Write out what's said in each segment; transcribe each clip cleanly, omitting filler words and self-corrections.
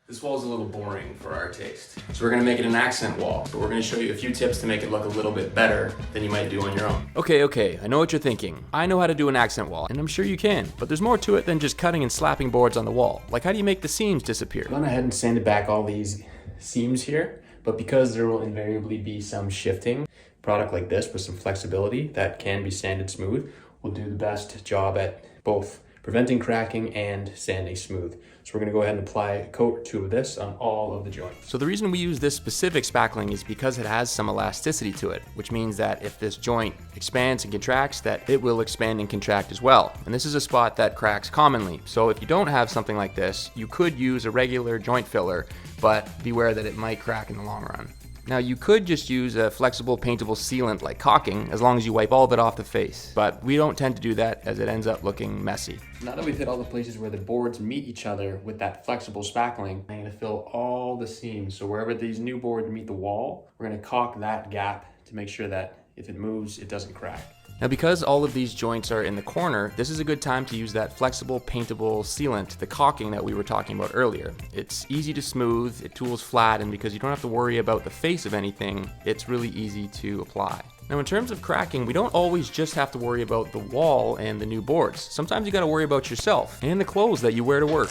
This wall is a little boring for our taste. So we're gonna make it an accent wall, but we're gonna show you a few tips to make it look a little bit better than you might do on your own. Okay, I know what you're thinking. I know how to do an accent wall, and I'm sure you can, but there's more to it than just cutting and slapping boards on the wall. Like, how do you make the seams disappear? I went ahead and sanded back all these seams here, but because there will invariably be some shifting, a product like this with some flexibility that can be sanded smooth will do the best job at both preventing cracking and sanding smooth. So we're gonna go ahead and apply a coat or two of this on all of the joints. So the reason we use this specific spackling is because it has some elasticity to it, which means that if this joint expands and contracts, that it will expand and contract as well. And this is a spot that cracks commonly. So if you don't have something like this, you could use a regular joint filler, but beware that it might crack in the long run. Now you could just use a flexible paintable sealant like caulking as long as you wipe all of it off the face, but we don't tend to do that as it ends up looking messy. Now that we've hit all the places where the boards meet each other with that flexible spackling, I'm gonna fill all the seams. So wherever these new boards meet the wall, we're gonna caulk that gap to make sure that if it moves, it doesn't crack. Now because all of these joints are in the corner, this is a good time to use that flexible paintable sealant, the caulking that we were talking about earlier. It's easy to smooth, it tools flat, and because you don't have to worry about the face of anything, it's really easy to apply. Now in terms of cracking, we don't always just have to worry about the wall and the new boards. Sometimes you gotta worry about yourself and the clothes that you wear to work.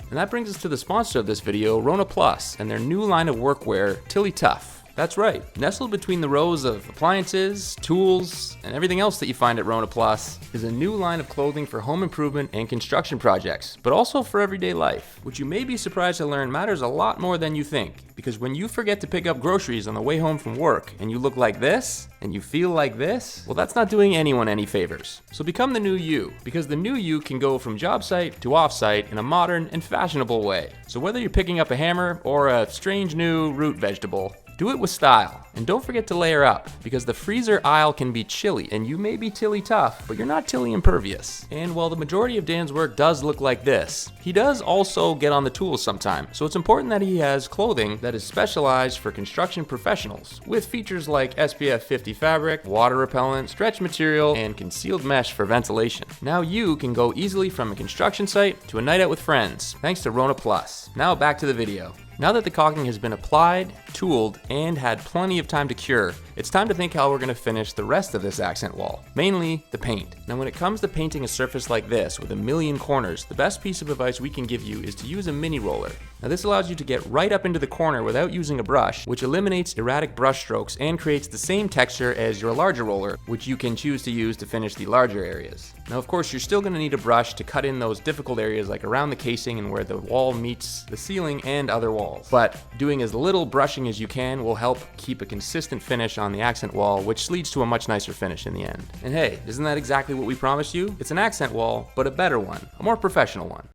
And that brings us to the sponsor of this video, Rona Plus, and their new line of workwear, Tilly Tough. That's right, nestled between the rows of appliances, tools, and everything else that you find at Rona Plus is a new line of clothing for home improvement and construction projects, but also for everyday life, which you may be surprised to learn matters a lot more than you think. Because when you forget to pick up groceries on the way home from work and you look like this, and you feel like this, well, that's not doing anyone any favors. So become the new you, because the new you can go from job site to off site in a modern and fashionable way. So whether you're picking up a hammer or a strange new root vegetable, do it with style. And don't forget to layer up, because the freezer aisle can be chilly, and you may be Tilly tough, but you're not Tilly impervious. And while the majority of Dan's work does look like this, he does also get on the tools sometime. So it's important that he has clothing that is specialized for construction professionals, with features like SPF 50 fabric, water repellent, stretch material, and concealed mesh for ventilation. Now you can go easily from a construction site to a night out with friends, thanks to Rona Plus. Now back to the video. Now that the caulking has been applied, tooled, and had plenty of time to cure, it's time to think how we're going to finish the rest of this accent wall, mainly the paint. Now when it comes to painting a surface like this with a million corners, the best piece of advice we can give you is to use a mini roller. Now this allows you to get right up into the corner without using a brush, which eliminates erratic brush strokes and creates the same texture as your larger roller, which you can choose to use to finish the larger areas. Now of course you're still going to need a brush to cut in those difficult areas like around the casing and where the wall meets the ceiling and other walls. But doing as little brushing as you can will help keep a consistent finish on the accent wall, which leads to a much nicer finish in the end. And hey, isn't that exactly what we promised you? It's an accent wall, but a better one, a more professional one.